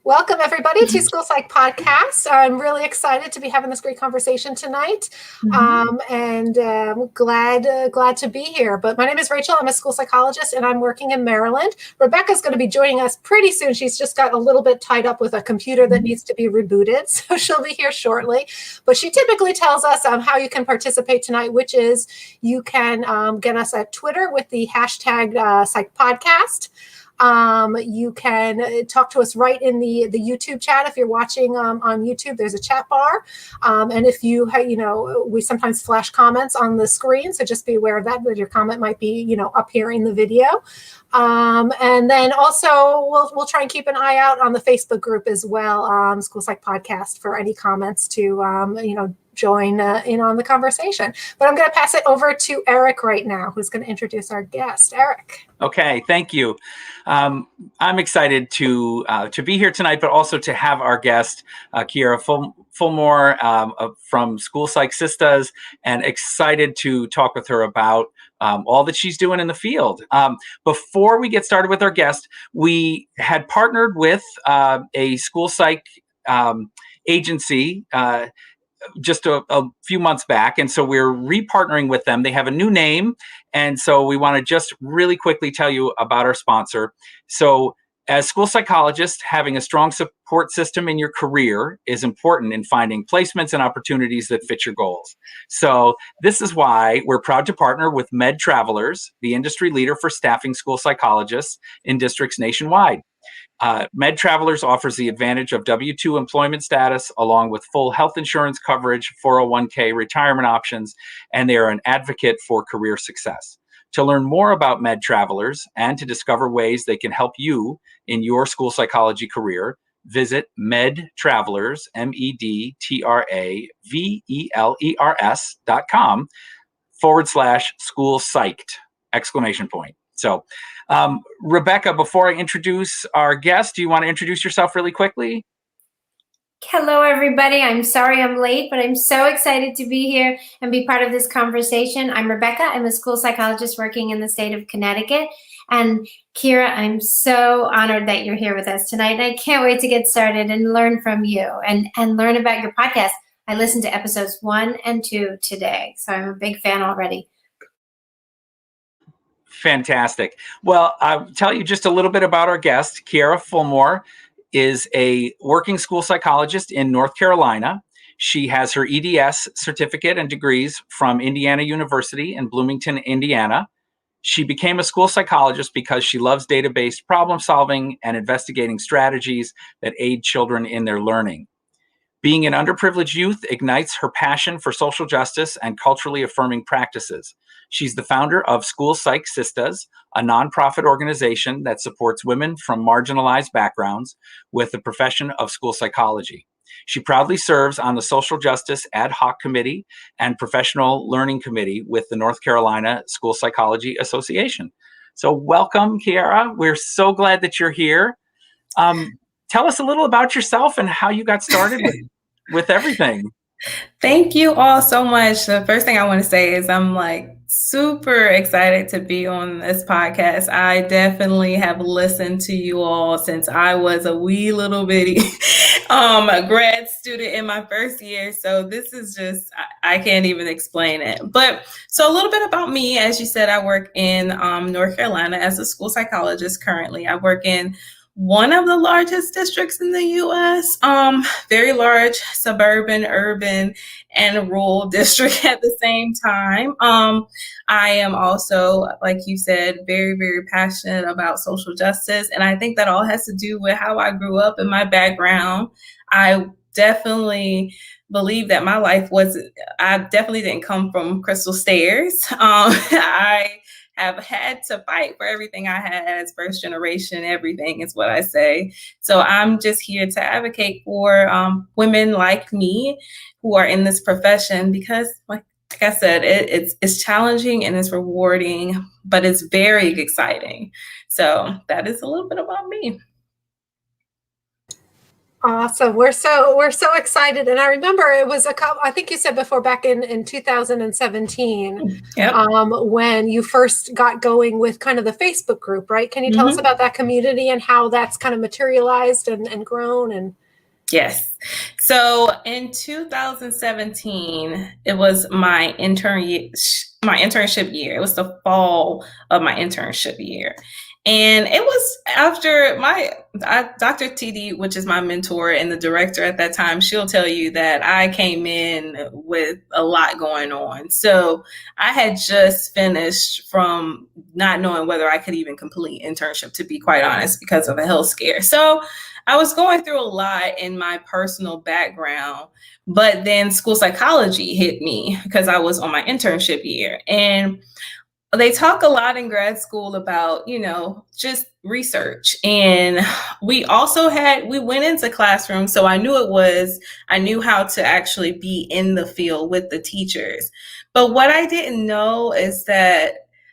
Welcome, everybody, to School Psych Podcast. I'm really excited to be having this great conversation tonight, and glad to be here. But my name is Rachel. I'm a school psychologist, and I'm working in Maryland. Rebecca's going to be joining us pretty soon. She's just got a little bit tied up with a computer that needs to be rebooted, so she'll be here shortly. But she typically tells us how you can participate tonight, which is you can get us at Twitter with the hashtag Psych Podcast. You can talk to us right in the YouTube chat. If you're watching on YouTube, there's a chat bar. And if you, we sometimes flash comments on the screen. So just be aware of that your comment might be, up here in the video. And then also we'll try and keep an eye out on the Facebook group as well, School Psych Podcast, for any comments to, join in on the conversation. But I'm going to pass it over to Eric right now, who's going to introduce our guest. Eric. Okay, thank you. I'm excited to be here tonight, but also to have our guest, Kierra Fulmore from School Psych Sistahs, and excited to talk with her about all that she's doing in the field. Before we get started with our guest, we had partnered with a school psych agency just a few months back. And so we're repartnering with them. They have a new name. And so we want to just really quickly tell you about our sponsor. So as school psychologists, having a strong support system in your career is important in finding placements and opportunities that fit your goals. So this is why we're proud to partner with Med Travelers, the industry leader for staffing school psychologists in districts nationwide. Med Travelers offers the advantage of W-2 employment status along with full health insurance coverage, 401k retirement options, and they are an advocate for career success. To learn more about Med Travelers and to discover ways they can help you in your school psychology career, visit medtravelers, medtravelers.com/school psyched! So, Rebecca, before I introduce our guest, do you want to introduce yourself really quickly? Hello, everybody. I'm sorry I'm late, but I'm so excited to be here and be part of this conversation. I'm Rebecca. I'm a school psychologist working in the state of Connecticut. And Kierra, I'm so honored that you're here with us tonight. And I can't wait to get started and learn from you and learn about your podcast. I listened to episodes 1 and 2 today, so I'm a big fan already. Fantastic. Well, I'll tell you just a little bit about our guest. Kierra Fulmore is a working school psychologist in North Carolina. She has her EDS certificate and degrees from Indiana University in Bloomington, Indiana. She became a school psychologist because she loves data-based problem solving and investigating strategies that aid children in their learning. Being an underprivileged youth ignites her passion for social justice and culturally affirming practices. She's the founder of School Psych Sistahs, a nonprofit organization that supports women from marginalized backgrounds with the profession of school psychology. She proudly serves on the Social Justice Ad Hoc Committee and Professional Learning Committee with the North Carolina School Psychology Association. So welcome, Kierra. We're so glad that you're here. Tell us a little about yourself and how you got started with everything. Thank you all so much. The first thing I want to say is I'm super excited to be on this podcast. I definitely have listened to you all since I was a wee little bitty a grad student in my first year. So this is just, I can't even explain it. But so a little bit about me. As you said, I work in North Carolina as a school psychologist currently. I work in one of the largest districts in the U.S., very large suburban, urban, and rural district at the same time. I am also, like you said, very, very passionate about social justice. And I think that all has to do with how I grew up and my background. I definitely believe that my life I definitely didn't come from crystal stairs. I have had to fight for everything I had as first generation. Everything is what I say. So I'm just here to advocate for women like me who are in this profession because, like I said, it's challenging and it's rewarding, but it's very exciting. So that is a little bit about me. Awesome. We're so excited. And I remember it was a couple, I think you said before, back in 2017, Yep. when you first got going with kind of the Facebook group, right? Can you tell us about that community and how that's kind of materialized and grown? And Yes. So in 2017, it was my internship year. It was the fall of my internship year. And it was after Dr. TD, which is my mentor and the director at that time, she'll tell you that I came in with a lot going on. So I had just finished from not knowing whether I could even complete internship, to be quite honest, because of a health scare. So I was going through a lot in my personal background, but then school psychology hit me because I was on my internship year. And they talk a lot in grad school about, just research. And we went into classrooms. So I knew how to actually be in the field with the teachers. But what I didn't know is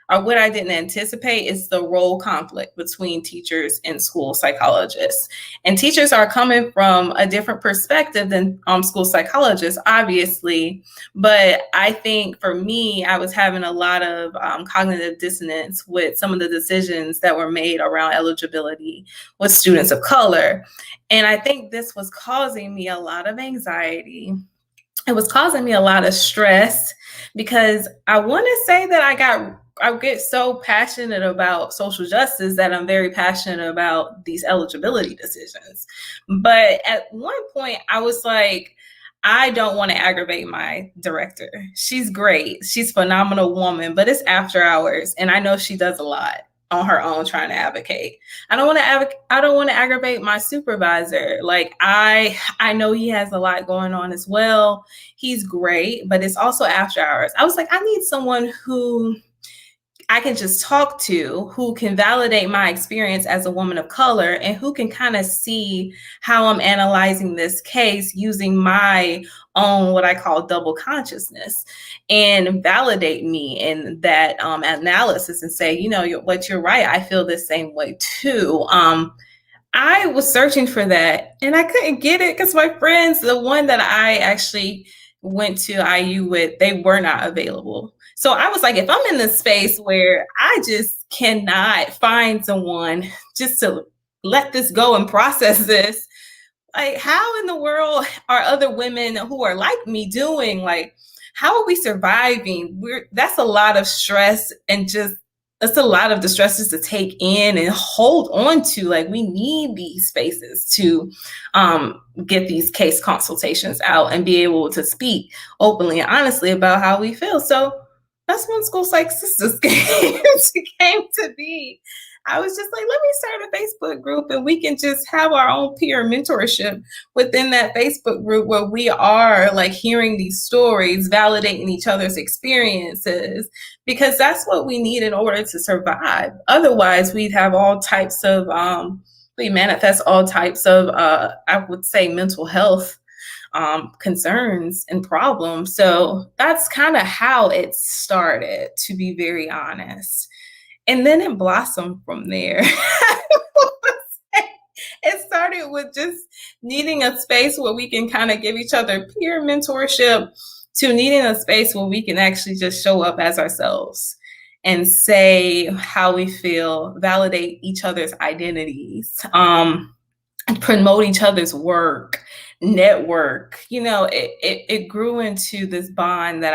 what I didn't anticipate is the role conflict between teachers and school psychologists. And teachers are coming from a different perspective than school psychologists, obviously. But I think for me, I was having a lot of cognitive dissonance with some of the decisions that were made around eligibility with students of color. And I think this was causing me a lot of anxiety. It was causing me a lot of stress because I want to say that I get so passionate about social justice that I'm very passionate about these eligibility decisions. But at one point I was like, I don't want to aggravate my director. She's great. She's a phenomenal woman, but it's after hours. And I know she does a lot on her own trying to advocate. I don't want to aggravate my supervisor. Like I know he has a lot going on as well. He's great, but it's also after hours. I was like, I need someone who I can just talk to, who can validate my experience as a woman of color and who can kind of see how I'm analyzing this case using my own, what I call double consciousness, and validate me in that analysis and say, you're right. I feel the same way too. I was searching for that and I couldn't get it because my friends, the one that I actually went to IU with, they were not available. So I was like, if I'm in this space where I just cannot find someone just to let this go and process this, like how in the world are other women who are like me doing? Like, how are we surviving? That's a lot of stress and that's a lot of the stresses to take in and hold on to. Like we need these spaces to get these case consultations out and be able to speak openly and honestly about how we feel. So that's when School Psych Sistahs came to be. I was just like, let me start a Facebook group and we can just have our own peer mentorship within that Facebook group where we are like hearing these stories, validating each other's experiences, because that's what we need in order to survive. Otherwise, we'd have all types of, we manifest all types of, I would say, mental health concerns and problems. So that's kind of how it started, to be very honest. And then it blossomed from there. It started with just needing a space where we can kind of give each other peer mentorship to needing a space where we can actually just show up as ourselves and say how we feel, validate each other's identities, promote each other's work, network. It grew into this bond that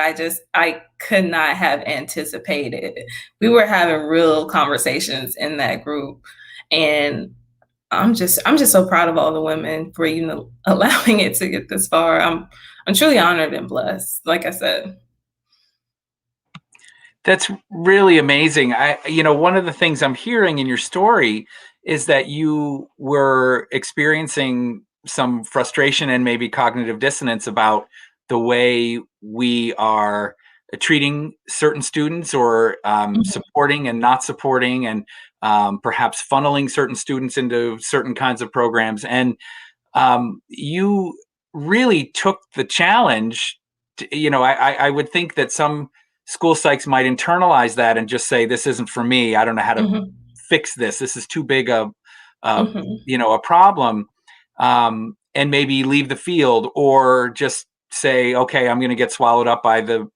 I could not have anticipated. We were having real conversations in that group, and I'm just so proud of all the women for allowing it to get this far. I'm truly honored and blessed, like I said. That's really amazing. One of the things I'm hearing in your story is that you were experiencing some frustration and maybe cognitive dissonance about the way we are treating certain students or supporting and not supporting and perhaps funneling certain students into certain kinds of programs. And you really took the challenge. I would think that some school psychs might internalize that and just say, this isn't for me. I don't know how to fix this. This is too big a problem. and maybe leave the field, or just say, okay, I'm going to get swallowed up by the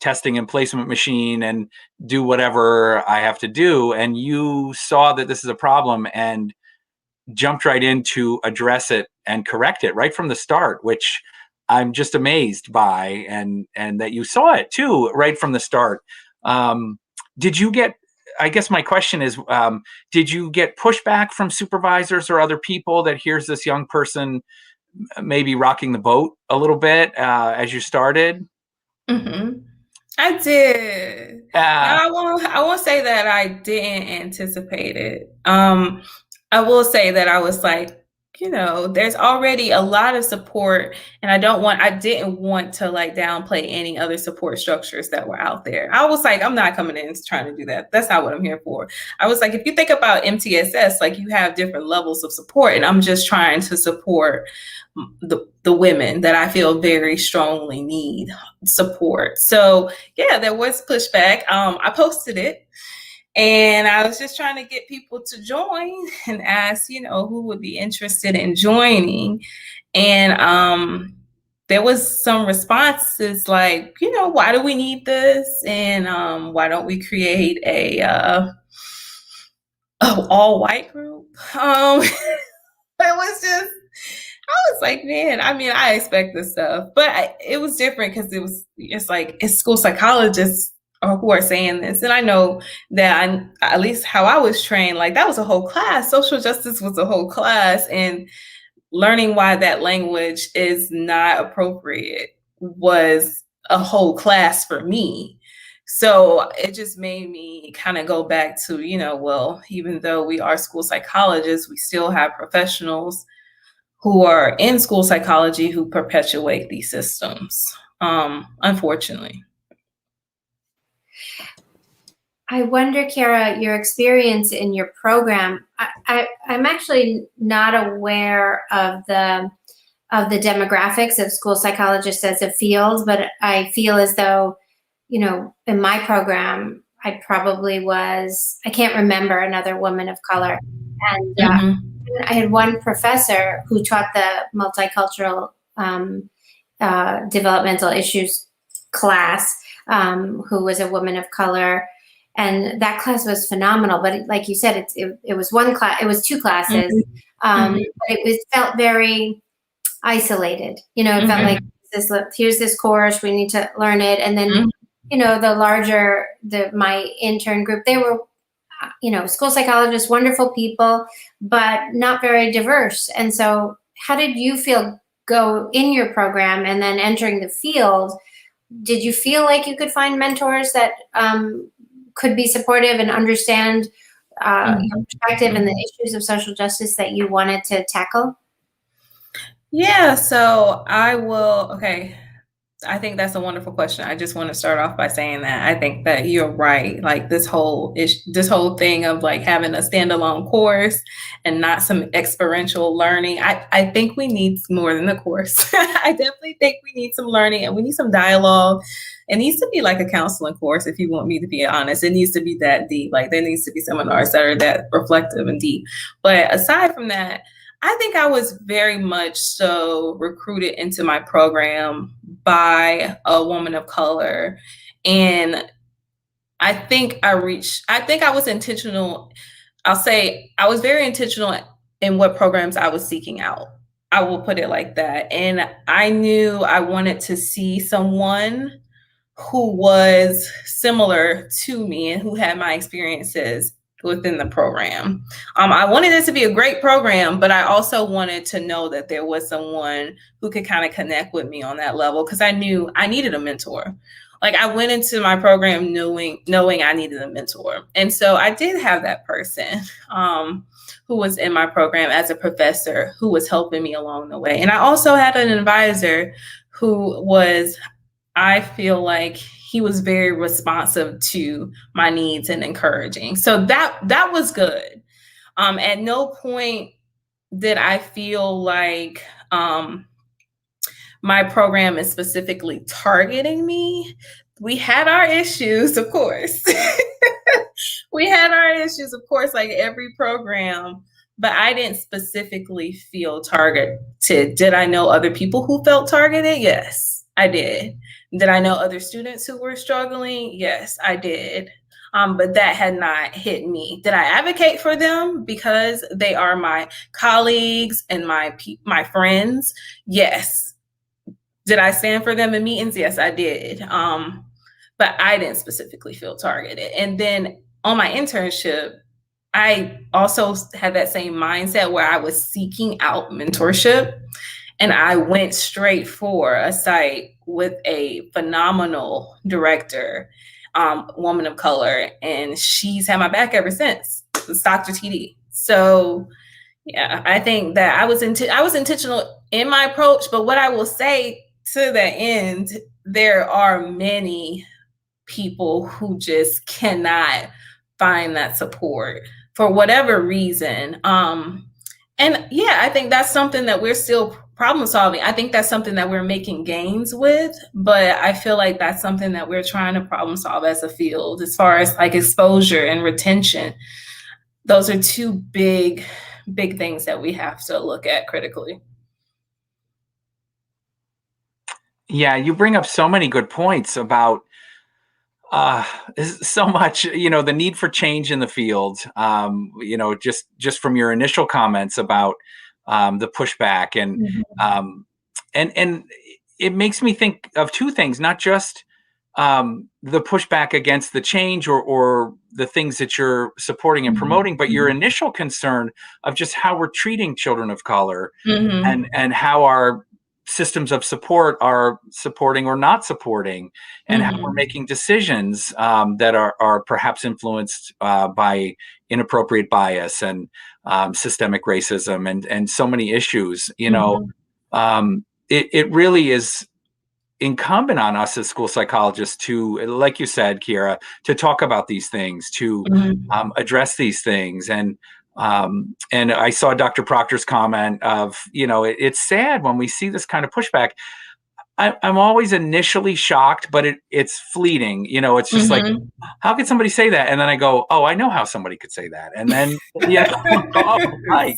testing and placement machine and do whatever I have to do. And you saw that this is a problem and jumped right in to address it and correct it right from the start, which I'm just amazed by, and that you saw it too right from the start. Did you get, I guess my question is, did you get pushback from supervisors or other people that here's this young person maybe rocking the boat a little bit as you started? Mm-hmm. I did. I won't say that I didn't anticipate it. I will say that I was like, there's already a lot of support, and I didn't want to like downplay any other support structures that were out there. I was like, I'm not coming in trying to do that. That's not what I'm here for. I was like, if you think about MTSS, like you have different levels of support, and I'm just trying to support the women that I feel very strongly need support. So yeah, there was pushback. I posted it, and I was just trying to get people to join and ask, who would be interested in joining. And there was some responses like, why do we need this? And why don't we create a all white group? It was just, I was like, man, I mean, I expect this stuff, but it was different because it's school psychologists who are saying this. And I know that at least how I was trained, like that was a whole class. Social justice was a whole class, and learning why that language is not appropriate was a whole class for me. So it just made me kind of go back to, well, even though we are school psychologists, we still have professionals who are in school psychology who perpetuate these systems, unfortunately. I wonder, Kierra, your experience in your program. I'm actually not aware of the demographics of school psychologists as a field, but I feel as though, in my program, I can't remember another woman of color. And I had one professor who taught the multicultural developmental issues class, who was a woman of color. And that class was phenomenal. But like you said, it was one class, it was two classes. But it felt very isolated. It felt like here's this course, we need to learn it. And then, my intern group, they were, school psychologists, wonderful people, but not very diverse. And so how did you go in your program and then entering the field? Did you feel like you could find mentors that could be supportive and understand your perspective and the issues of social justice that you wanted to tackle? Yeah, so I think that's a wonderful question. I just want to start off by saying that I think that you're right. Like this whole thing of like having a standalone course and not some experiential learning. I think we need more than the course. I definitely think we need some learning, and we need some dialogue. It needs to be like a counseling course, if you want me to be honest. It needs to be that deep. Like there needs to be seminars that are that reflective and deep. But aside from that, I think I was very much so recruited into my program by a woman of color. And I think I was intentional. I'll say I was very intentional in what programs I was seeking out. I will put it like that. And I knew I wanted to see someone who was similar to me and who had my experiences within the program. I wanted it to be a great program, but I also wanted to know that there was someone who could kind of connect with me on that level, because I knew I needed a mentor. Like I went into my program knowing I needed a mentor. And so I did have that person who was in my program as a professor who was helping me along the way. And I also had an advisor who was, I feel like he was very responsive to my needs and encouraging. So that was good. At no point did I feel like my program is specifically targeting me. We had our issues, of course. We had our issues, of course, like every program. but I didn't specifically feel targeted. Did I know other people who felt targeted? Yes, I did. Did I know other students who were struggling? Yes, I did. But that had not hit me. Did I advocate for them because they are my colleagues and my friends? Yes. Did I stand for them in meetings? Yes, I did. But I didn't specifically feel targeted. And then on my internship, I also had that same mindset where I was seeking out mentorship, and I went straight for a site with a phenomenal director, woman of color, and she's had my back ever since. It's Dr. TD. So yeah, I think that I was intentional in my approach, but what I will say to the end, there are many people who just cannot find that support for whatever reason. And yeah, I think that's something that we're still problem solving. I think that's something that we're making gains with, but I feel like that's something that we're trying to problem solve as a field, as far as like exposure and retention. Those are two big things that we have to look at critically. Yeah, you bring up so many good points about so much, the need for change in the field, just from your initial comments about the pushback and it makes me think of two things, not just the pushback against the change or the things that you're supporting and promoting, but your initial concern of just how we're treating children of color and how our systems of support are supporting or not supporting, and how we're making decisions that are perhaps influenced by inappropriate bias and systemic racism and so many issues. It really is incumbent on us as school psychologists to, like you said, Kierra, to talk about these things, to address these things. And I saw Dr. Proctor's comment of, it's sad when we see this kind of pushback. I'm always initially shocked, but it's fleeting. It's just like, how could somebody say that? And then I go, oh, I know how somebody could say that. And then, oh, right.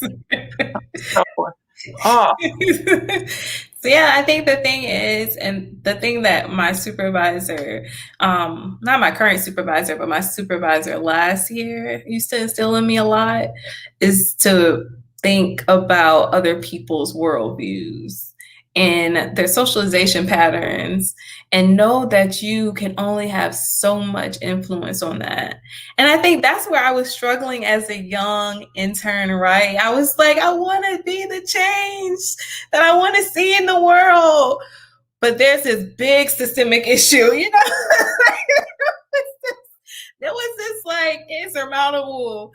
So yeah, I think the thing is, and the thing that my supervisor, not my current supervisor, but my supervisor last year used to instill in me a lot, is to think about other people's worldviews and their socialization patterns, and know that you can only have so much influence on that. And I think that's where I was struggling as a young intern, right? I was like, I want to be the change that I want to see in the world. But there's this big systemic issue, There was this like insurmountable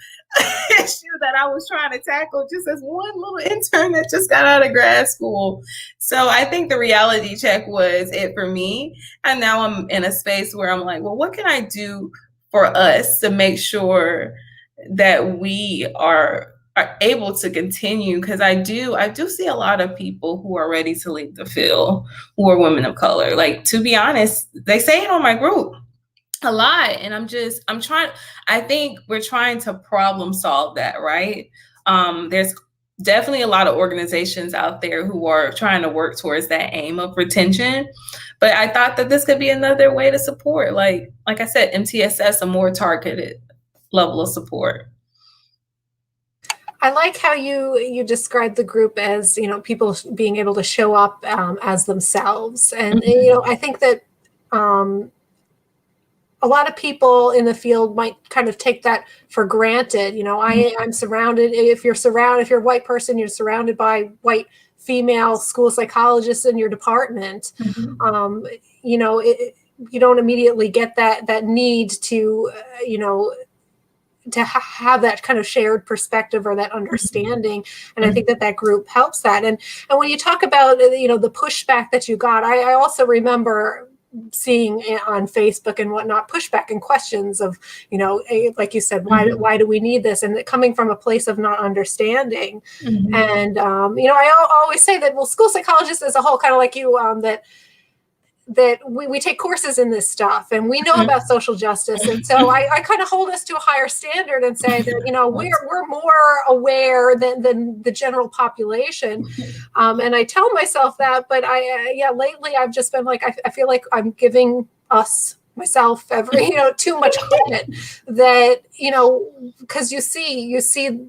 issue that I was trying to tackle just as one little intern that just got out of grad school. So I think the reality check was it for me. And now I'm in a space where I'm like, well, what can I do for us to make sure that we are able to continue? Because I do see a lot of people who are ready to leave the field who are women of color. Like, to be honest, they say it on my group a lot. And I think we're trying to problem solve that, right? There's definitely a lot of organizations out there who are trying to work towards that aim of retention. But I thought that this could be another way to support, like I said, MTSS, a more targeted level of support. I like how you described the group as, people being able to show up as themselves. And, I think that a lot of people in the field might kind of take that for granted. I'm surrounded, if you're a white person, you're surrounded by white female school psychologists in your department. You don't immediately get that need to, to have that kind of shared perspective or that understanding. And I think that group helps that. And when you talk about, the pushback that you got, I also remember seeing on Facebook and whatnot, pushback and questions of, like you said, why do we need this? And coming from a place of not understanding. And, I always say that, well, school psychologists as a whole, kind of like you, that that we take courses in this stuff and we know about social justice. And so I kind of hold us to a higher standard and say that, you know, we're more aware than the general population. And I tell myself that, but lately I've just been like, I feel like I'm giving myself too much credit, that, you know, because you see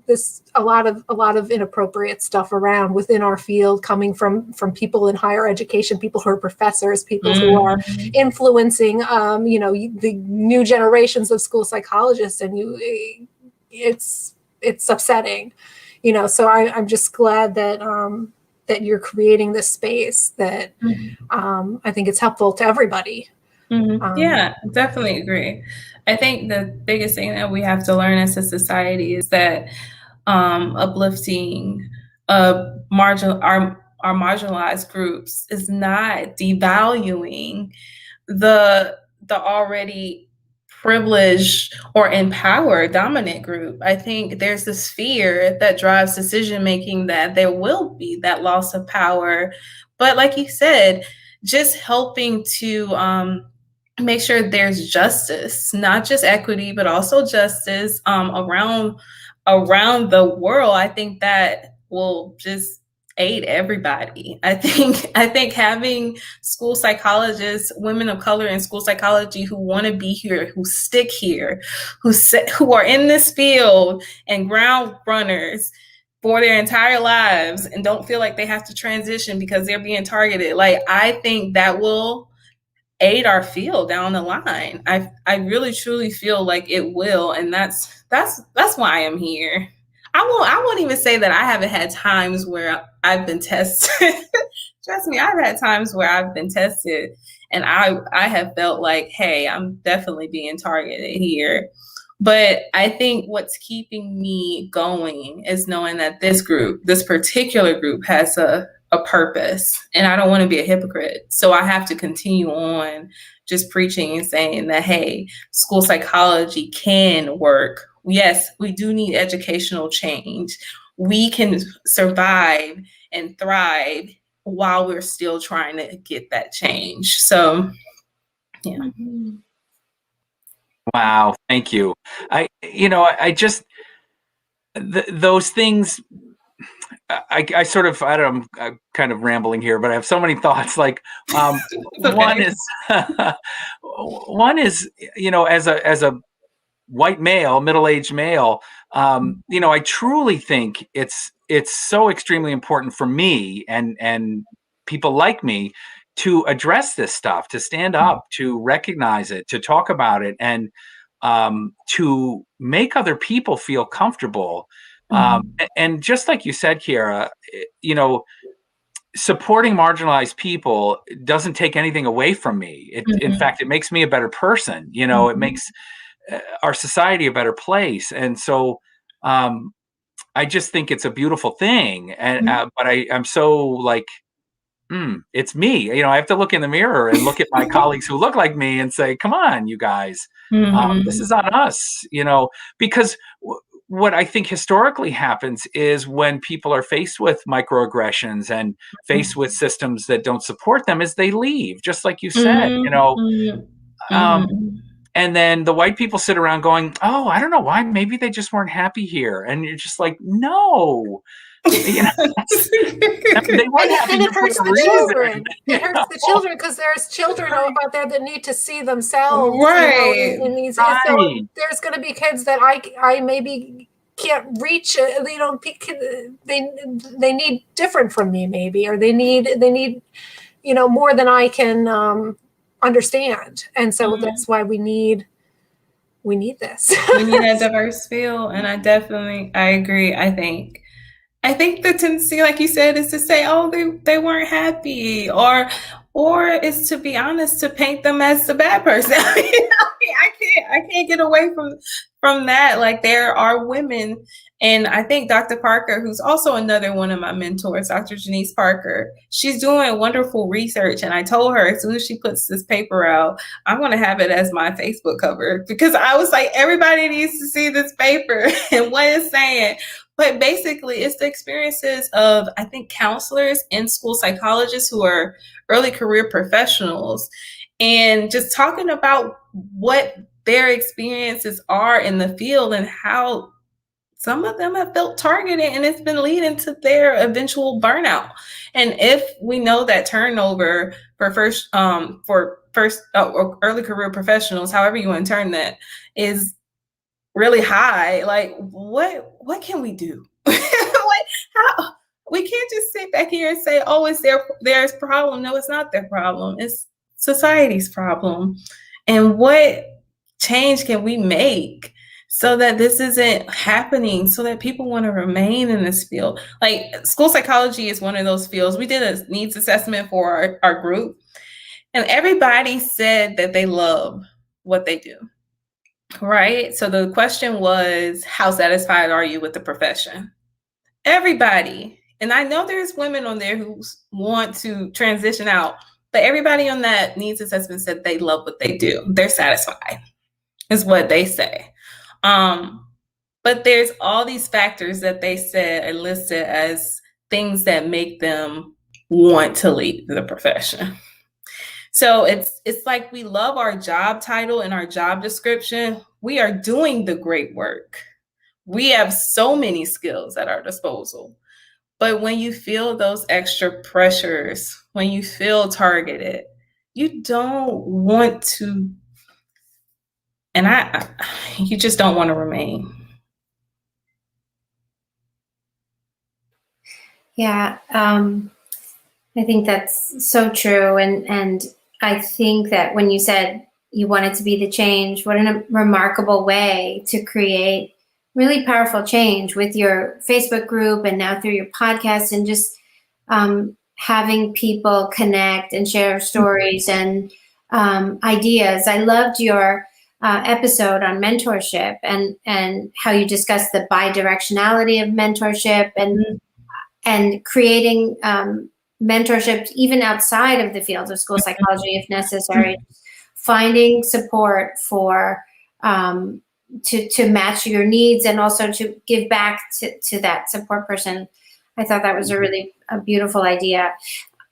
this a lot of inappropriate stuff around within our field, coming from people in higher education, people who are professors, people who are influencing the new generations of school psychologists, and it's upsetting, you know. So I'm just glad that you're creating this space that I think it's helpful to everybody. Yeah, definitely agree. I think the biggest thing that we have to learn as a society is that uplifting our marginalized groups is not devaluing the already privileged or empowered dominant group. I think there's this fear that drives decision making, that there will be that loss of power. But like you said, just helping to make sure there's justice, not just equity, but also justice around the world. I think that will just aid everybody. I think having school psychologists, women of color in school psychology who want to be here, who stick here, who are in this field and ground runners for their entire lives and don't feel like they have to transition because they're being targeted. Like, I think that will aid our field down the line. I really truly feel like it will, and that's why I'm here. I won't even say that I haven't had times where I've been tested. Trust me, I've had times where I've been tested and I have felt like, hey, I'm definitely being targeted here. But I think what's keeping me going is knowing that this particular group has a purpose, and I don't want to be a hypocrite. So I have to continue on just preaching and saying that, hey, school psychology can work. Yes, we do need educational change. We can survive and thrive while we're still trying to get that change. So, yeah. Wow, thank you. Those things, I sort of, I don't know, I'm kind of rambling here, but I have so many thoughts. Like, one is, you know, as a white male, middle-aged male, you know, I truly think it's so extremely important for me and people like me to address this stuff, to stand up, to recognize it, to talk about it, and to make other people feel comfortable. And just like you said, Kierra, you know, supporting marginalized people doesn't take anything away from me. In fact, it makes me a better person. You know, it makes our society a better place. And so I just think it's a beautiful thing. And but I'm so like, it's me. You know, I have to look in the mirror and look at my colleagues who look like me and say, come on, you guys, this is on us, you know, because what I think historically happens is when people are faced with microaggressions and faced with systems that don't support them, is they leave, just like you said, you know. And then the white people sit around going, oh, I don't know why, maybe they just weren't happy here. And you're just like, no. You know, they weren't happy, and it hurts the children. It hurts the children because there's children out there that need to see themselves, right? You know, in these, so there's going to be kids that I maybe can't reach. You know, they need different from me, maybe, or they need you know, more than I can understand, and so that's why we need this. We need a diverse field, and I agree. I think the tendency, like you said, is to say, oh, they weren't happy, or is, to be honest, to paint them as the bad person. I can't get away from that. Like, there are women, and I think Dr. Parker, who's also another one of my mentors, Dr. Janice Parker, she's doing wonderful research. And I told her, as soon as she puts this paper out, I'm going to have it as my Facebook cover, because I was like, everybody needs to see this paper and what it's saying. But basically, it's the experiences of, I think, counselors and school psychologists who are early career professionals, and just talking about what their experiences are in the field and how some of them have felt targeted, and it's been leading to their eventual burnout. And if we know that turnover for early career professionals, however you want to term that, is really high, like what can we do? How we can't just sit back here and say, oh, it's their problem. No, it's not their problem. It's society's problem. And what change can we make so that this isn't happening, so that people want to remain in this field? Like, school psychology is one of those fields. We did a needs assessment for our group, and everybody said that they love what they do, right? So the question was, how satisfied are you with the profession? Everybody. And I know there's women on there who want to transition out, but everybody on that needs assessment said they love what they do. They're satisfied, is what they say. But there's all these factors that they said are listed as things that make them want to leave the profession. So it's like, we love our job title and our job description. We are doing the great work. We have so many skills at our disposal. But when you feel those extra pressures, when you feel targeted, you don't want to, and you just don't want to remain. Yeah, I think that's so true. And I think that when you said you wanted to be the change, what a remarkable way to create really powerful change with your Facebook group and now through your podcast, and just having people connect and share stories and ideas. I loved your episode on mentorship and how you discussed the bi-directionality of mentorship and creating mentorships even outside of the field of school psychology if necessary, finding support for to match your needs and also to give back to that support person. I thought that was a beautiful idea.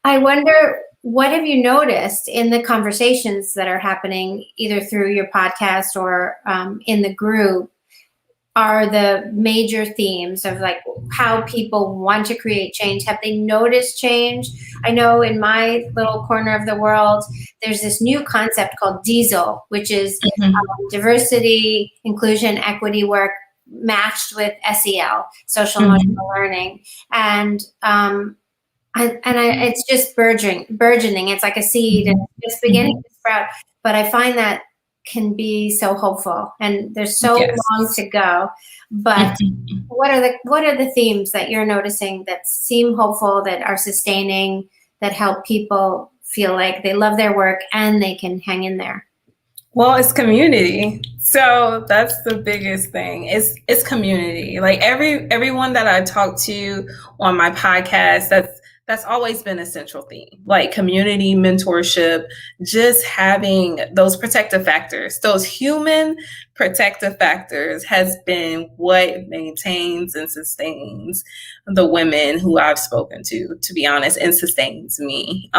I wonder, what have you noticed in the conversations that are happening either through your podcast or in the group are the major themes of like how people want to create change? Have they noticed change? I know in my little corner of the world, there's this new concept called DIESEL, which is diversity, inclusion, equity work matched with SEL, social emotional learning. And it's just burgeoning. It's like a seed and it's just beginning to sprout. But I find that can be so hopeful, and there's so long to go. But what are the themes that you're noticing that seem hopeful, that are sustaining, that help people feel like they love their work and they can hang in there? Well, it's community. So that's the biggest thing. It's community. Like everyone that I talk to on my podcast, that's always been a central theme, like community, mentorship, just having those protective factors, those human protective factors has been what maintains and sustains the women who I've spoken to be honest, and sustains me.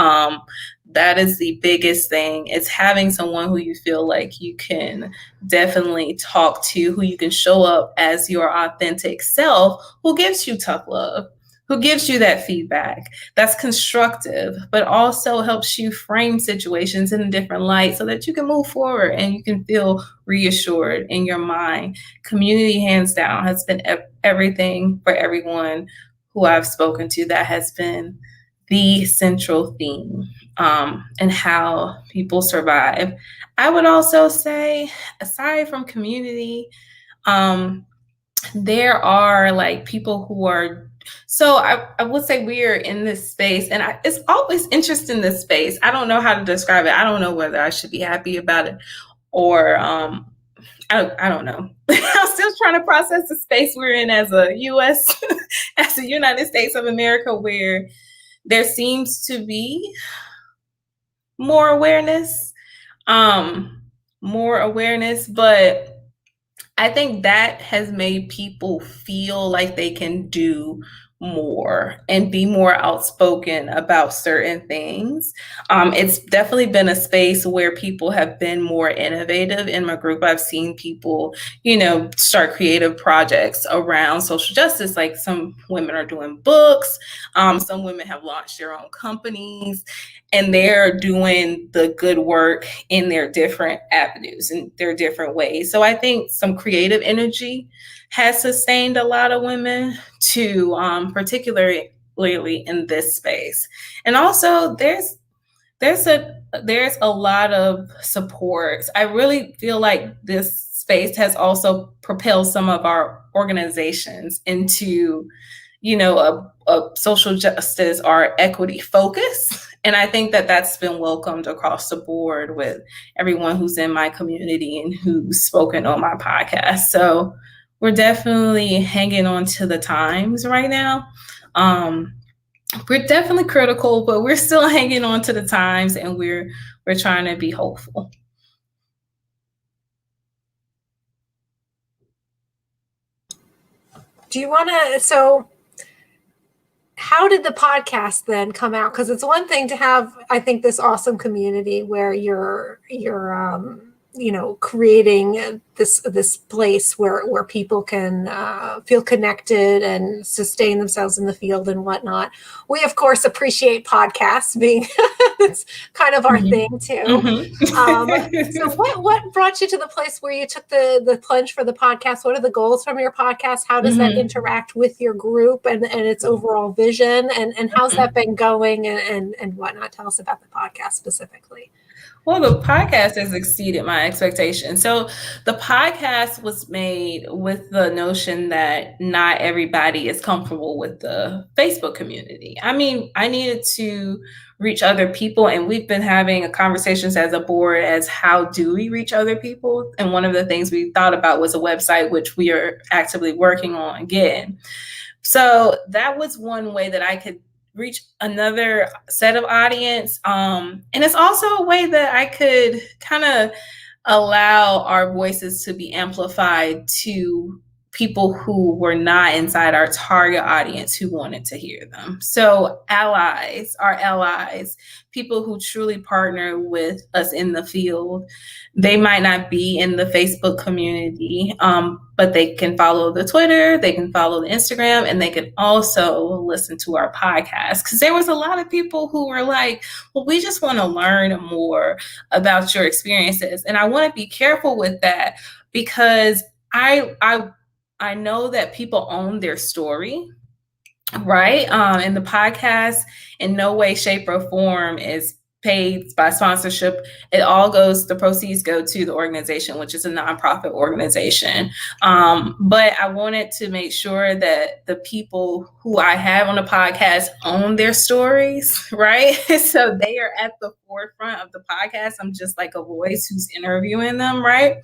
That is the biggest thing. It's having someone who you feel like you can definitely talk to, who you can show up as your authentic self, who gives you tough love, who gives you that feedback that's constructive, but also helps you frame situations in a different light so that you can move forward and you can feel reassured in your mind. Community, hands down, has been everything for everyone who I've spoken to. That has been the central theme, and how people survive. I would also say, aside from community, there are like people who are, so I would say we are in this space, and it's always interesting, this space. I don't know how to describe it. I don't know whether I should be happy about it or I don't know. I'm still trying to process the space we're in as a U.S., as the United States of America, where there seems to be more awareness, but I think that has made people feel like they can do more and be more outspoken about certain things. It's definitely been a space where people have been more innovative. In my group, I've seen people, start creative projects around social justice. Like some women are doing books, some women have launched their own companies, and they're doing the good work in their different avenues and their different ways. So I think some creative energy has sustained a lot of women to particularly in this space. And also there's a lot of support. I really feel like this space has also propelled some of our organizations into, a social justice or equity focus. And I think that that's been welcomed across the board with everyone who's in my community and who's spoken on my podcast. So we're definitely hanging on to the times right now. We're definitely critical, but we're still hanging on to the times, and we're trying to be hopeful. Do you want to, so how did the podcast then come out? Because it's one thing to have, I think, this awesome community where you're creating this place where people can feel connected and sustain themselves in the field and whatnot. We, of course, appreciate podcasts being it's kind of our thing too. So what brought you to the place where you took the plunge for the podcast? What are the goals from your podcast? How does that interact with your group and its overall vision? And how's that been going and whatnot? Tell us about the podcast specifically. Well, the podcast has exceeded my expectations. So the podcast was made with the notion that not everybody is comfortable with the Facebook community. I mean, I needed to reach other people, and we've been having conversations as a board as how do we reach other people? And one of the things we thought about was a website, which we are actively working on again. So that was one way that I could reach another set of audience. And it's also a way that I could kind of allow our voices to be amplified to people who were not inside our target audience who wanted to hear them. So our allies, people who truly partner with us in the field, they might not be in the Facebook community, but they can follow the Twitter, they can follow the Instagram, and they can also listen to our podcast. Because there was a lot of people who were like, well, we just want to learn more about your experiences. And I want to be careful with that because I know that people own their story, right? And the podcast in no way, shape, or form is paid by sponsorship. The proceeds go to the organization, which is a nonprofit organization. But I wanted to make sure that the people who I have on the podcast own their stories, right? So they are at the forefront of the podcast. I'm just like a voice who's interviewing them, right?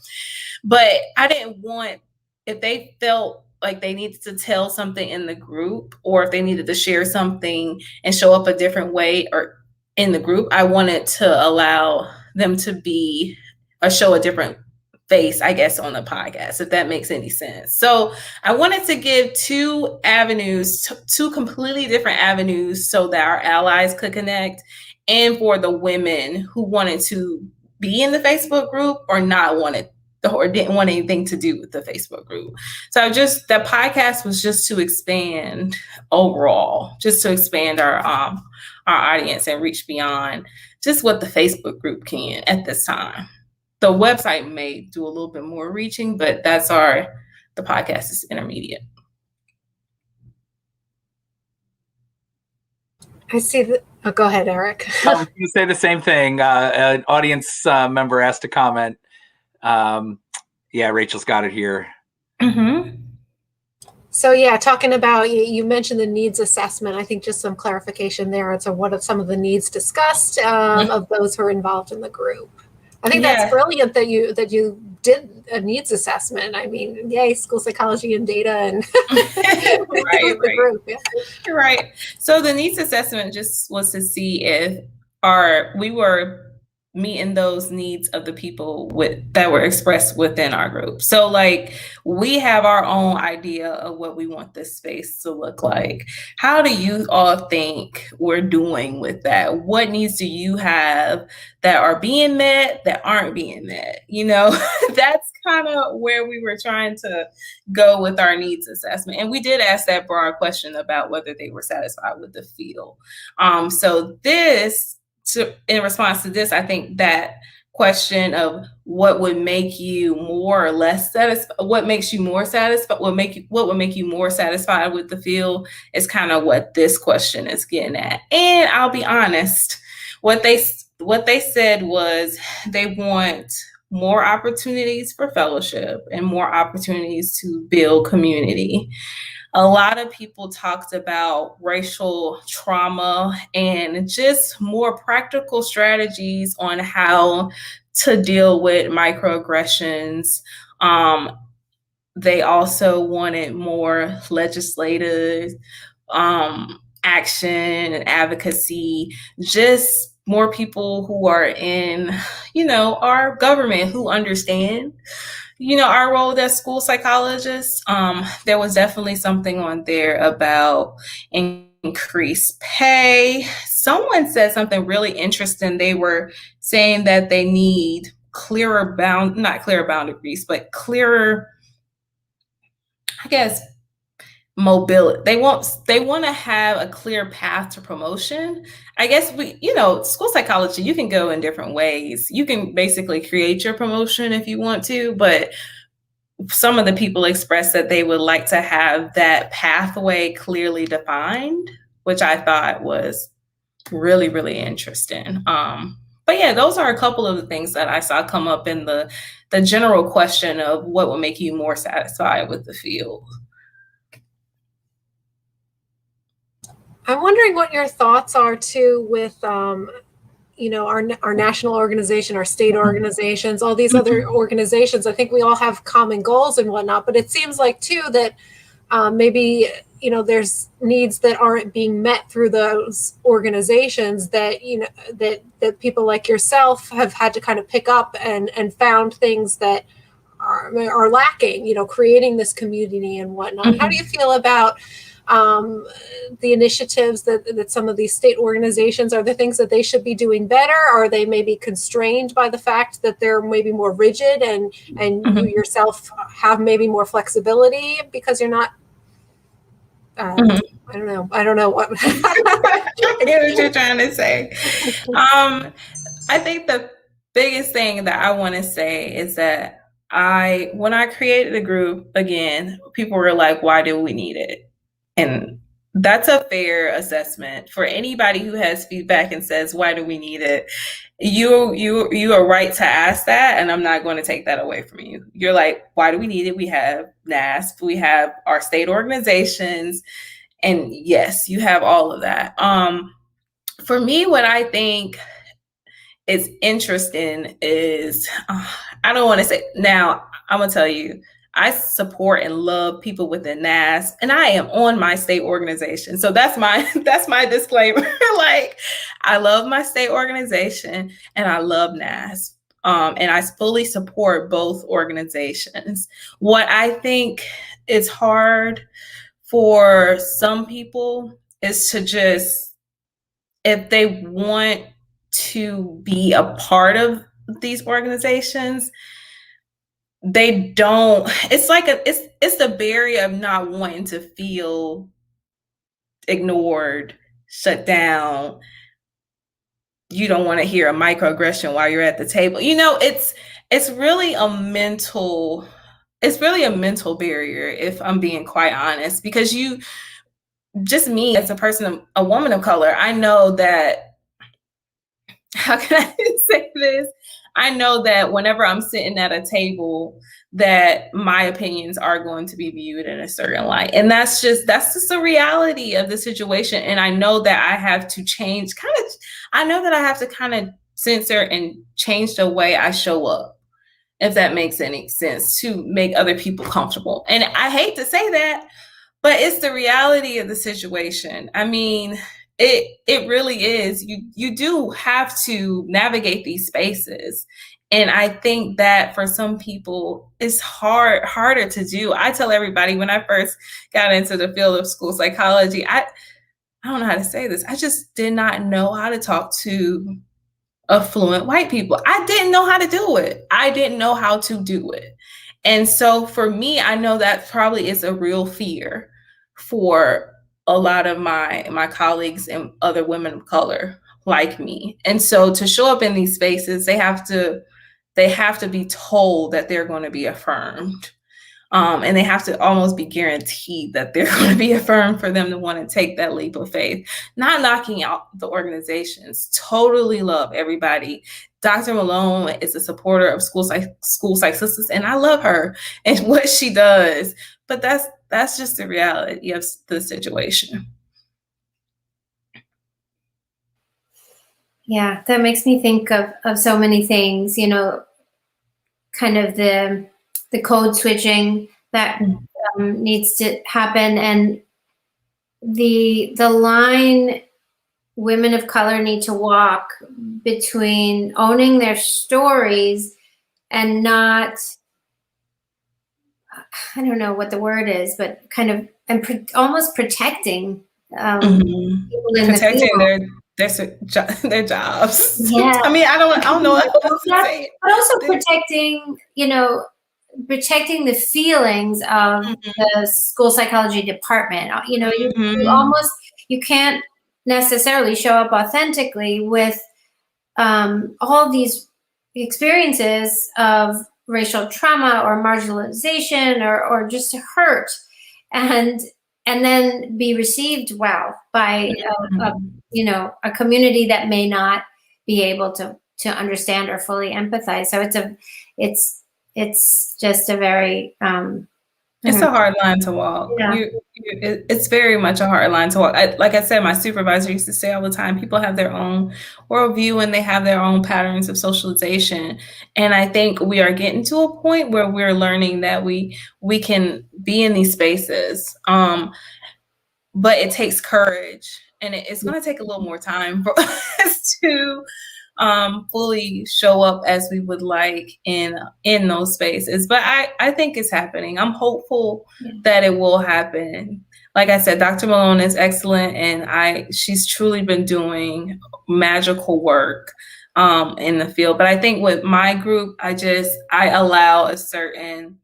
But I didn't want, if they felt like they needed to tell something in the group, or if they needed to share something and show up a different way or in the group, I wanted to allow them to be or show a different face, I guess, on the podcast, if that makes any sense. So I wanted to give two completely different avenues so that our allies could connect, and for the women who wanted to be in the Facebook group or didn't want anything to do with the Facebook group. So the podcast was just to expand overall, just to expand our audience and reach beyond just what the Facebook group can at this time. The website may do a little bit more reaching, but the podcast is intermediate. I see go ahead, Eric. You say the same thing. An audience member asked to comment. Yeah, Rachel's got it here. Mm-hmm. So yeah, talking about, you mentioned the needs assessment. I think just some clarification there. And so what are some of the needs discussed of those who are involved in the group? I think that's brilliant that you did a needs assessment. I mean, yay, school psychology and data and right. the group. Yeah. Right. So the needs assessment just was to see if we were meeting those needs of the people that were expressed within our group. So like we have our own idea of what we want this space to look like. How do you all think we're doing with that? What needs do you have that are being met, that aren't being met? You know, that's kind of where we were trying to go with our needs assessment. And we did ask that broad question about whether they were satisfied with the field. So in response to this, I think that question of what would make you more or less satisfied, what makes you more satisfied, what would make you more satisfied with the field is kind of what this question is getting at. And I'll be honest, what they said was they want more opportunities for fellowship and more opportunities to build community. A lot of people talked about racial trauma and just more practical strategies on how to deal with microaggressions. They also wanted more legislative action and advocacy, just more people who are in, our government who understand our role as school psychologists. There was definitely something on there about increased pay. Someone said something really interesting. They were saying that they need clearer boundaries, but clearer, I guess, mobility. They want to have a clear path to promotion. I guess school psychology, you can go in different ways. You can basically create your promotion if you want to, but some of the people expressed that they would like to have that pathway clearly defined, which I thought was really, really interesting. But yeah, those are a couple of the things that I saw come up in the general question of what would make you more satisfied with the field. I'm wondering what your thoughts are too with, our national organization, our state organizations, all these other organizations. I think we all have common goals and whatnot, but it seems like too that maybe, there's needs that aren't being met through those organizations that, that people like yourself have had to kind of pick up and found things that are lacking, creating this community and whatnot. Mm-hmm. How do you feel about the initiatives that some of these state organizations, are the things that they should be doing better? Are they maybe constrained by the fact that they're maybe more rigid and mm-hmm. you yourself have maybe more flexibility because you're not, mm-hmm. I don't know what. I get what you're trying to say. I think the biggest thing that I want to say is that when I created a group, again, people were like, why do we need it? And that's a fair assessment for anybody who has feedback and says, why do we need it? You are right to ask that, and I'm not going to take that away from you. You're like, why do we need it? We have NASP, we have our state organizations, and yes, you have all of that. For me, what I think is interesting is, I don't want to say, now I'm going to tell you, I support and love people within NASP, and I am on my state organization. So that's my disclaimer. Like, I love my state organization and I love NASP. And I fully support both organizations. What I think is hard for some people is to just, if they want to be a part of these organizations, they don't, it's like it's the barrier of not wanting to feel ignored, shut down. You don't want to hear a microaggression while you're at the table. It's really a mental barrier, if I'm being quite honest, because just me as a person, a woman of color, I know that, how can I say this? I know that whenever I'm sitting at a table, that my opinions are going to be viewed in a certain light. And that's just the reality of the situation. And I know that I have to change, I know that I have to kind of censor and change the way I show up, if that makes any sense, to make other people comfortable. And I hate to say that, but it's the reality of the situation. I mean, It really is. You do have to navigate these spaces. And I think that for some people it's harder to do. I tell everybody when I first got into the field of school psychology, I don't know how to say this. I just did not know how to talk to affluent white people. I didn't know how to do it. I didn't know how to do it. And so for me, I know that probably is a real fear for a lot of my colleagues and other women of color like me. And so to show up in these spaces, they have to be told that they're going to be affirmed. And they have to almost be guaranteed that they're going to be affirmed for them to want to take that leap of faith. Not knocking out the organizations. Totally love everybody. Dr. Malone is a supporter of School Psych Sistahs, and I love her and what she does. But that's just the reality of the situation. Yeah, that makes me think of so many things, kind of the code switching that needs to happen, and the line women of color need to walk between owning their stories and not, I don't know what the word is, but kind of almost protecting people in protecting the field. their jobs. Yeah. I mean, I don't know how else to say it. But also protecting the feelings of the school psychology department. You can't necessarily show up authentically with all these experiences of racial trauma or marginalization or just hurt, and then be received well by a community that may not be able to understand or fully empathize. So it's just a very it's a hard line to walk. Yeah. It's very much a hard line to walk. Like I said, my supervisor used to say all the time, people have their own worldview and they have their own patterns of socialization. And I think we are getting to a point where we're learning that we can be in these spaces. But it takes courage, and it's going to take a little more time for us to fully show up as we would like in those spaces. But I think it's happening. I'm hopeful that it will happen. Like I said, Dr. Malone is excellent, and she's truly been doing magical work in the field. But I think with my group, I allow a certain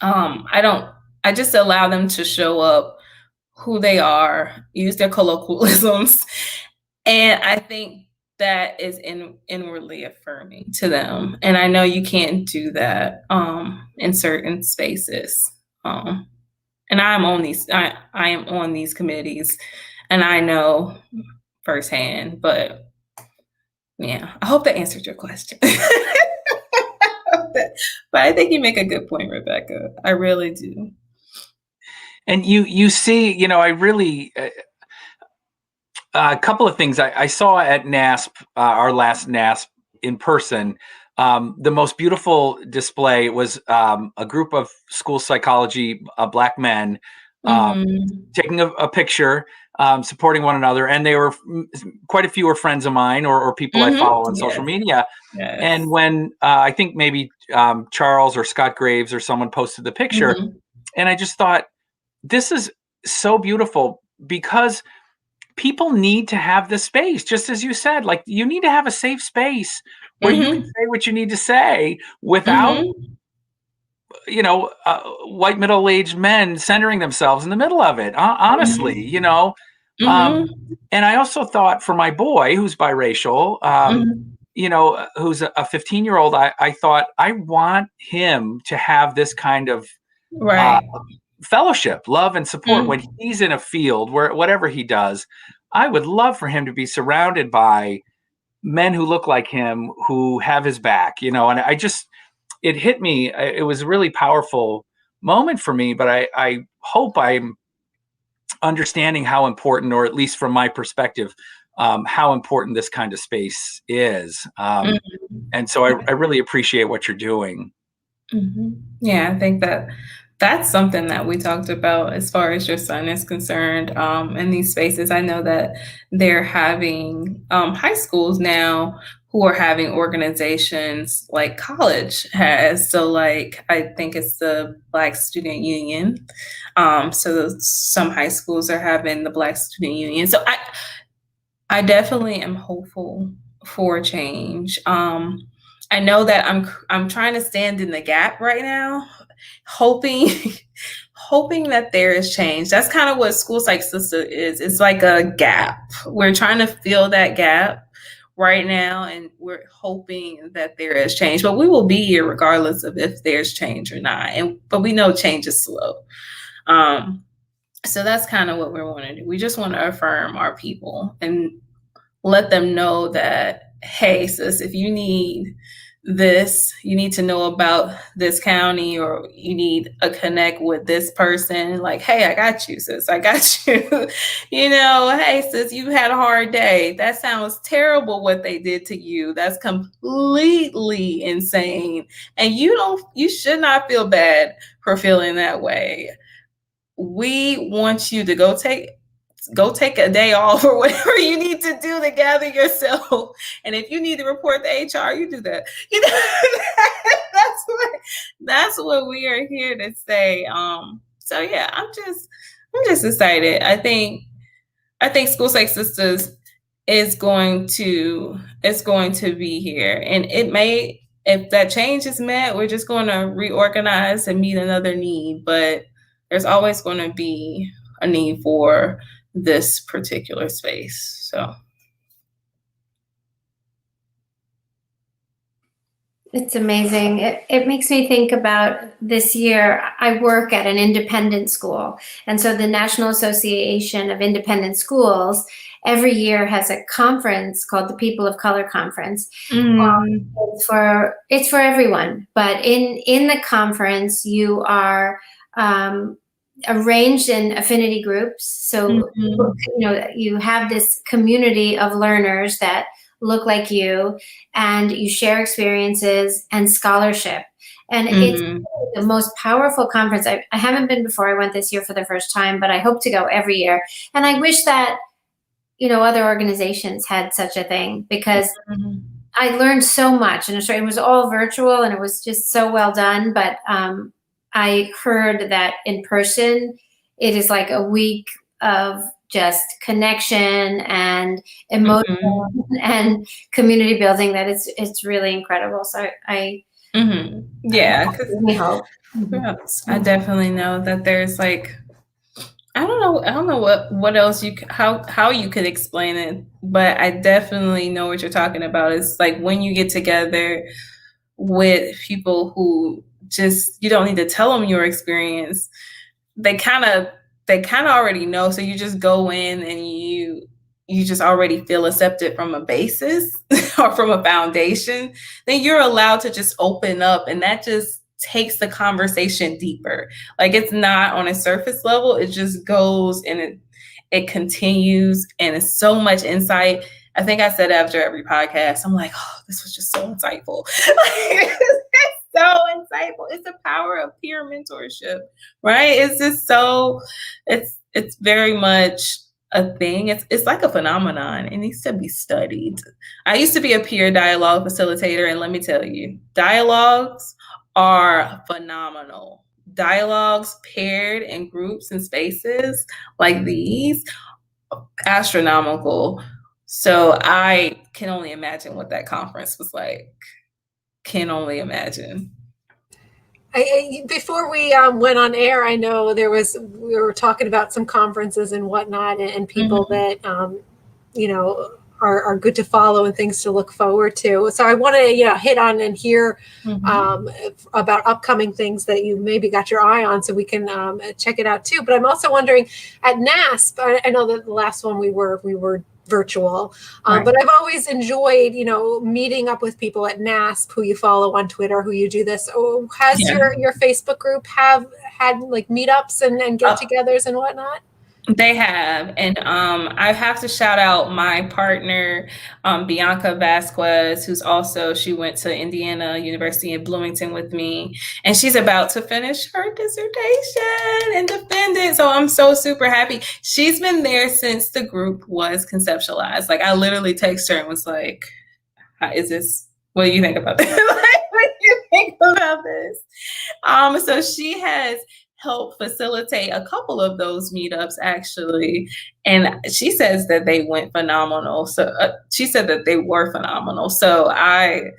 I just allow them to show up who they are, use their colloquialisms, and I think that is inwardly affirming to them. And I know you can't do that in certain spaces. And I am on these committees, and I know firsthand. But yeah, I hope that answered your question. But I think you make a good point, Rebecca. I really do. And you see, I really. A couple of things I saw at NASP, our last NASP in person. The most beautiful display was a group of school psychology Black men taking a picture, supporting one another, and they were quite a few were friends of mine or people I follow on social media. Yes. And when I think maybe Charles or Scott Graves or someone posted the picture, and I just thought, this is so beautiful, because people need to have the space, just as you said. Like, you need to have a safe space where you can say what you need to say without, white middle-aged men centering themselves in the middle of it. Honestly, and I also thought for my boy who's biracial, who's a 15-year-old, I thought, I want him to have this kind of fellowship, love, and support when he's in a field where whatever he does. I would love for him to be surrounded by men who look like him, who have his back, and it hit me. It was a really powerful moment for me, but I hope I'm understanding how important, or at least from my perspective, how important this kind of space is. And so I really appreciate what you're doing. Yeah, I think That's something that we talked about as far as your son is concerned, in these spaces. I know that they're having high schools now who are having organizations like college has. So like, I think it's the Black Student Union. So some high schools are having the Black Student Union. So I definitely am hopeful for change. I know that I'm trying to stand in the gap right now, hoping that there is change. That's kind of what School Psych Sistah is. It's like a gap. We're trying to fill that gap right now, and we're hoping that there is change. But we will be here regardless of if there's change or not. But we know change is slow. So that's kind of what we want to do. We just want to affirm our people and let them know that, hey, sis, if you need this, you need to know about this county, or you need a connect with this person, like, hey, I got you, sis, I got you. Hey, sis, you had a hard day. That sounds terrible what they did to you. That's completely insane. And you should not feel bad for feeling that way. We want you to go take a day off or whatever you need to do to gather yourself. And if you need to report to HR, you do that. That's what we are here to say. So yeah, I'm just excited. I think School Psych Sistahs is going to be here, and it may, if that change is met, we're just going to reorganize and meet another need. But there's always going to be a need for this particular space. So it's amazing. It makes me think about this year. I work at an independent school. And so the National Association of Independent Schools every year has a conference called the People of Color Conference. It's for everyone. But in the conference, you are arranged in affinity groups. So, you have this community of learners that look like you, and you share experiences and scholarship. And it's the most powerful conference. I haven't been before. I went this year for the first time, but I hope to go every year. And I wish that, other organizations had such a thing, because I learned so much. And it was all virtual, and it was just so well done. But I heard that in person, it is like a week of just connection and emotion and community building, that it's really incredible. So I hope. I definitely know that there's like, I don't know what else how you could explain it, but I definitely know what you're talking about. It's like when you get together with people who just, you don't need to tell them your experience. They kind of already know. So you just go in and you just already feel accepted from a basis or from a foundation. Then you're allowed to just open up, and that just takes the conversation deeper. Like, it's not on a surface level. It just goes and it continues, and it's so much insight. I think I said after every podcast, I'm like, oh, this was just so insightful. So insightful. It's the power of peer mentorship, right? It's just so, it's very much a thing. It's like a phenomenon. It needs to be studied. I used to be a peer dialogue facilitator, and let me tell you, dialogues are phenomenal. Dialogues paired in groups and spaces like these, astronomical. So I can only imagine what that conference was like. Can only imagine. Before we went on air, I know we were talking about some conferences and whatnot, and people that are good to follow and things to look forward to. So I want to hit on and hear about upcoming things that you maybe got your eye on, so we can check it out too. But I'm also wondering, at NASP, I know that the last one we were virtual, but I've always enjoyed, meeting up with people at NASP who you follow on Twitter, who you do this. Has your Facebook group have had like meetups and get-togethers and whatnot? They have, and I have to shout out my partner, Bianca Vasquez, she went to Indiana University in Bloomington with me, and she's about to finish her dissertation and defend it. So I'm so super happy. She's been there since the group was conceptualized. Like I literally texted her and was like, what do you think about this? What do you think about this? So she has help facilitate a couple of those meetups actually, and she says that they went phenomenal. So she said that they were phenomenal. So I'm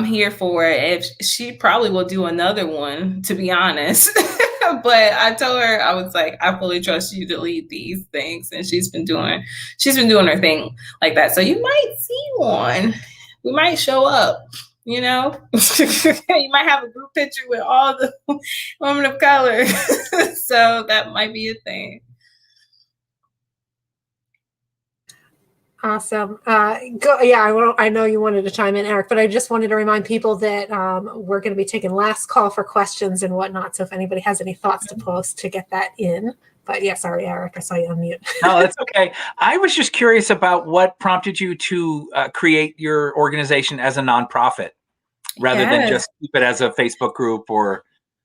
here for it. If she probably will do another one, to be honest. But I told her, I was like, I fully trust you to lead these things, and she's been doing her thing like that. So you might see one. We might show up. You know, you might have a group picture with all the women of color. So that might be a thing. Awesome. I know you wanted to chime in, Eric, but I just wanted to remind people that we're going to be taking last call for questions and whatnot. So if anybody has any thoughts to post to get that in. But yeah, sorry, Eric, I saw you on mute. No, that's okay. I was just curious about what prompted you to create your organization as a nonprofit rather than just keep it as a Facebook group or.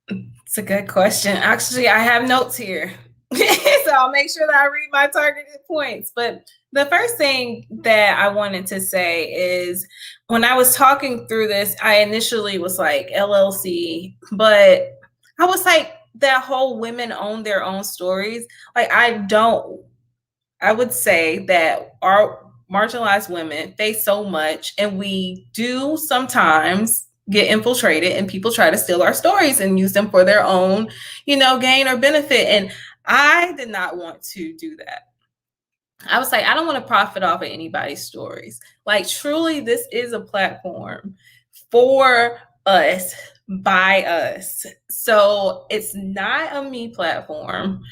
It's a good question. Actually, I have notes here. So I'll make sure that I read my targeted points. But the first thing that I wanted to say is when I was talking through this, I initially was like LLC, but I was like, that whole women own their own stories. Like I would say that our marginalized women face so much, and we do sometimes get infiltrated, and people try to steal our stories and use them for their own, gain or benefit. And I did not want to do that. I was like, I don't want to profit off of anybody's stories. Like, truly, this is a platform for us, by us. So it's not a me platform.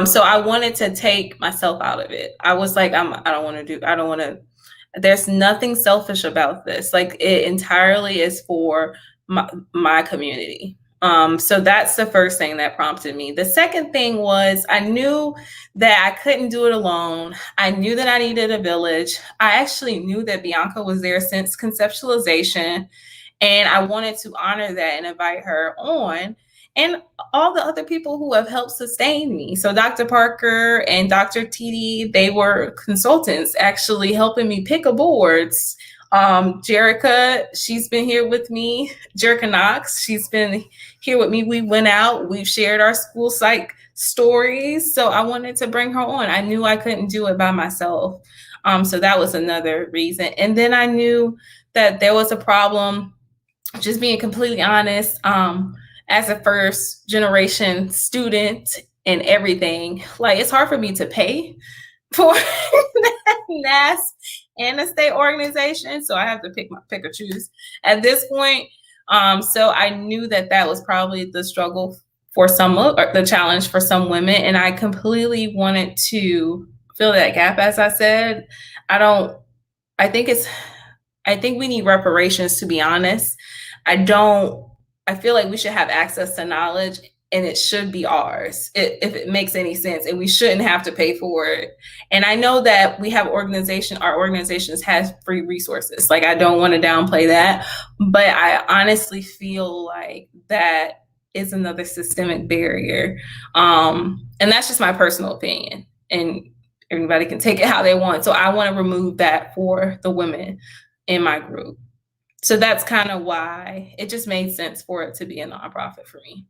So I wanted to take myself out of it. I was like, there's nothing selfish about this. Like, it entirely is for my community. So that's the first thing that prompted me. The second thing was I knew that I couldn't do it alone. I knew that I needed a village. I actually knew that Bianca was there since conceptualization, and I wanted to honor that and invite her on, and all the other people who have helped sustain me. So Dr. Parker and Dr. TD, they were consultants actually helping me pick boards. Jerica, she's been here with me. Jerica Knox, she's been here with me. We went out, we've shared our school psych stories. So I wanted to bring her on. I knew I couldn't do it by myself. So that was another reason. And then I knew that there was a problem, just being completely honest, as a first generation student and everything, like it's hard for me to pay for NASP and a state organization. So I have to pick or choose at this point. So I knew that was probably the struggle for the challenge for some women. And I completely wanted to fill that gap. As I said, I think we need reparations, to be honest. I feel like we should have access to knowledge, and it should be ours if it makes any sense, and we shouldn't have to pay for it. And I know that our organizations have free resources. Like, I don't want to downplay that, but I honestly feel like that is another systemic barrier. And that's just my personal opinion, and everybody can take it how they want. So I want to remove that for the women in my group. So that's kind of why it just made sense for it to be a nonprofit for me.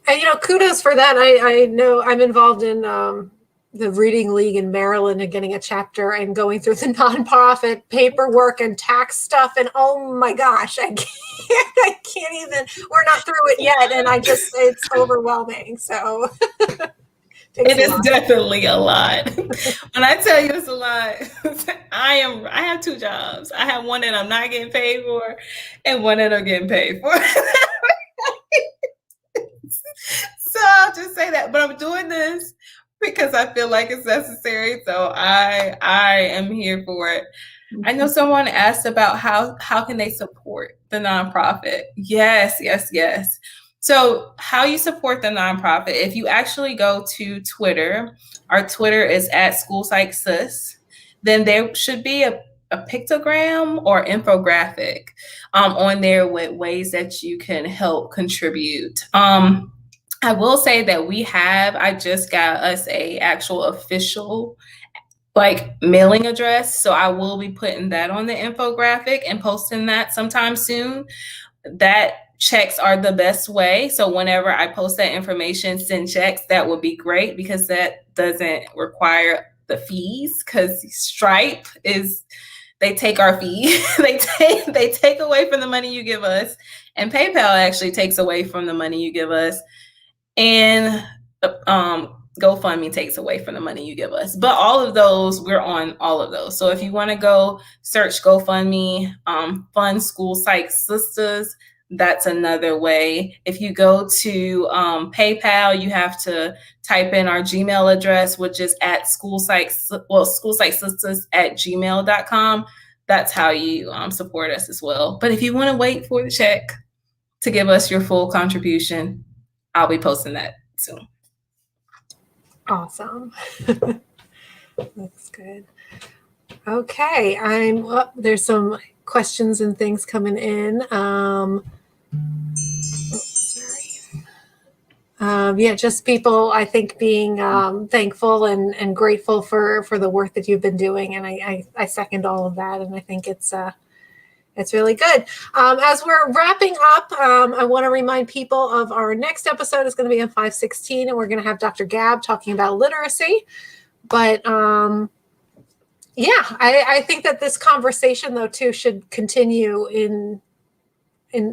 And, kudos for that. I know I'm involved in the Reading League in Maryland and getting a chapter and going through the nonprofit paperwork and tax stuff. And oh my gosh, I can't even, we're not through it yet. And it's overwhelming. So it is definitely a lot. When I tell you it's a lot, I have two jobs. I have one that I'm not getting paid for and one that I'm getting paid for. So I'll just say that, but I'm doing this because I feel like it's necessary. So I am here for it. I know someone asked about how can they support the nonprofit. Yes. So how you support the nonprofit, if you actually go to Twitter, our Twitter is at School Psych Sistahs, then there should be a pictogram or infographic on there with ways that you can help contribute. I will say that I just got us a actual official mailing address. So I will be putting that on the infographic and posting that sometime soon. That checks are the best way. So whenever I post that information, send checks, that would be great because that doesn't require the fees, because Stripe they take our fee. they take away from the money you give us, and PayPal actually takes away from the money you give us, and GoFundMe takes away from the money you give us. But all of those, we're on all of those. So if you want to go search GoFundMe, Fund School Psych Sistahs, that's another way. If you go to PayPal, you have to type in our Gmail address, which is at schoolpsychsistahs@gmail.com. That's how you support us as well. But if you want to wait for the check to give us your full contribution, I'll be posting that soon. Awesome. That's good. Okay, there's some questions and things coming in. Just people, I think, being thankful and grateful for the work that you've been doing, and I second all of that, and I think it's really good. As we're wrapping up, I want to remind people of our next episode is going to be on 5/16, and we're going to have Dr. Gabb talking about literacy. But I think that this conversation, though, too, should continue in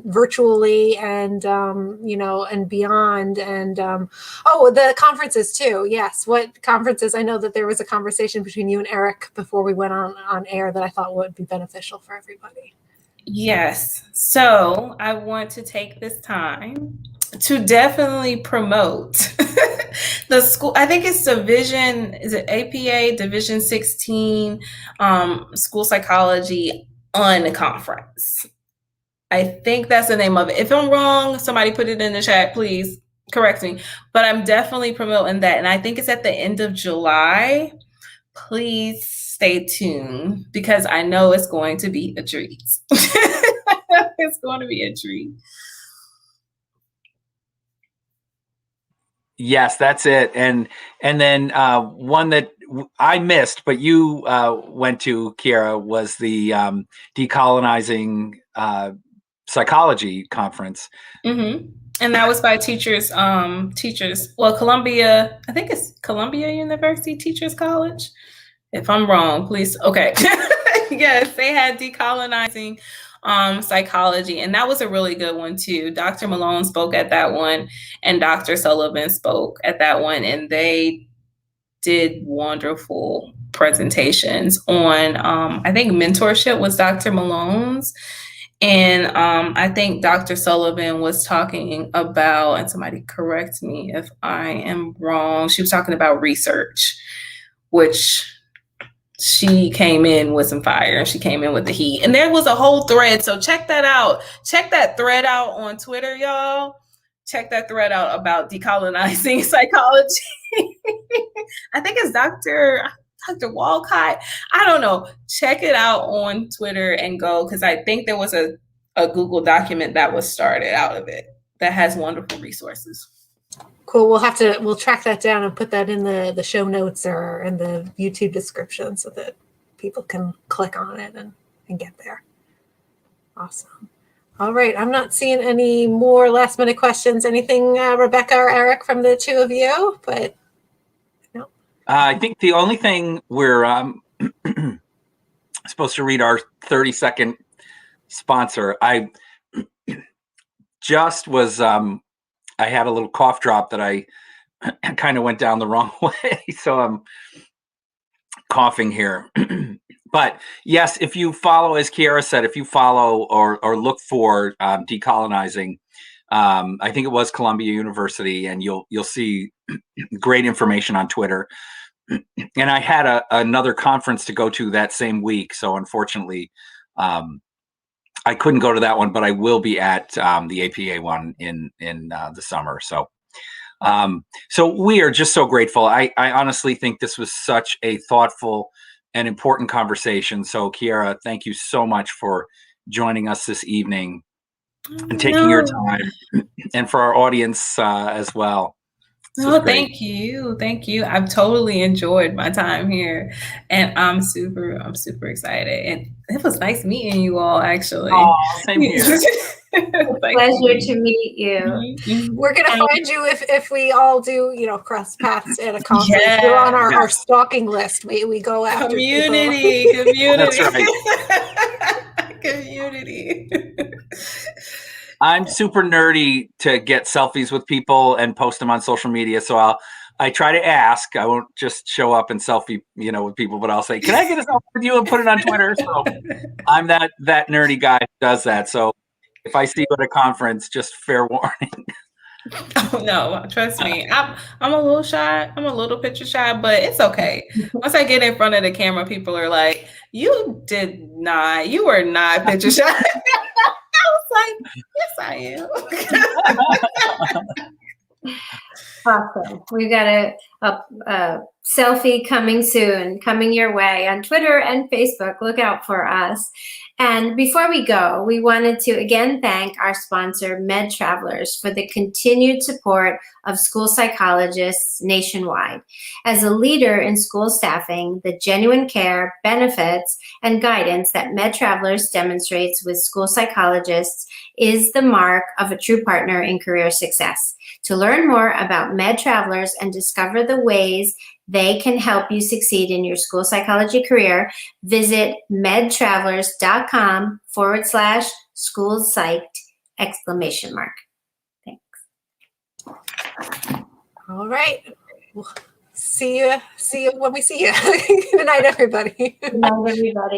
virtually and and beyond, and the conferences too. Yes, what conferences? I know that there was a conversation between you and Eric before we went on air that I thought would be beneficial for everybody. Yes. So I want to take this time to definitely promote the school. I think it's APA Division 16 School Psychology Unconference. I think that's the name of it. If I'm wrong, somebody put it in the chat, please correct me. But I'm definitely promoting that. And I think it's at the end of July. Please stay tuned because I know it's going to be a treat. It's going to be a treat. Yes, that's it. And then one that I missed, but you went to, Kierra, was the Decolonizing Psychology Conference. Mm-hmm. And that was by teachers. Well, Columbia, I think it's Columbia University Teachers College. If I'm wrong, please. Okay. Yes, they had Decolonizing Psychology. And that was a really good one too. Dr. Malone spoke at that one and Dr. Sullivan spoke at that one. And they did wonderful presentations on, I think mentorship was Dr. Malone's. And I think Dr. Sullivan was talking about, and somebody correct me if I am wrong, she was talking about research, which she came in with some fire. She came in with the heat. And there was a whole thread. So check that out. Check that thread out on Twitter, y'all. Check that thread out about decolonizing psychology. I think it's Dr. Walcott. I don't know. Check it out on Twitter and go, because I think there was a Google document that was started out of it that has wonderful resources. Cool. We'll track that down and put that in the show notes or in the YouTube description so that people can click on it and get there. Awesome. All right. I'm not seeing any more last minute questions. Anything, Rebecca or Eric, from the two of you? But no. I think the only thing we're supposed to read our 30-second sponsor. I just was, I had a little cough drop that I kind of went down the wrong way. So I'm coughing here. But yes, if you follow, as Kierra said, if you follow or look for decolonizing, I think it was Columbia University, and you'll see great information on Twitter. And I had another conference to go to that same week, so unfortunately, I couldn't go to that one, but I will be at the APA one in the summer. So we are just so grateful. I honestly think this was such a thoughtful and important conversation. So Kierra, thank you so much for joining us this evening and taking your time, and for our audience as well. No, thank you. Thank you. I've totally enjoyed my time here, and I'm super excited. And it was nice meeting you all, actually. Oh, same here. Pleasure to meet you. Mm-hmm. We're going to find you if we all do, cross paths at a conference. Yes. You're on our stalking list. We go after community. That's right. Community. I'm super nerdy to get selfies with people and post them on social media. So I try to ask. I won't just show up and selfie, with people, but I'll say, "Can I get a selfie with you?" and put it on Twitter. So I'm that nerdy guy who does that. So if I see you at a conference, just fair warning. Oh no, trust me. I'm a little shy. I'm a little picture shy, but it's okay. Once I get in front of the camera, people are like, you were not picture shy. I was like, yes, I am. Awesome. We've got a selfie coming soon, coming your way on Twitter and Facebook. Look out for us. And before we go, we wanted to again thank our sponsor, Med Travelers, for the continued support of school psychologists nationwide. As a leader in school staffing, the genuine care, benefits, and guidance that Med Travelers demonstrates with school psychologists is the mark of a true partner in career success. To learn more about Med Travelers and discover the ways they can help you succeed in your school psychology career, visit medtravelers.com/school psyched! Thanks. All right. See you when we see you. Good night, everybody. Good night, everybody.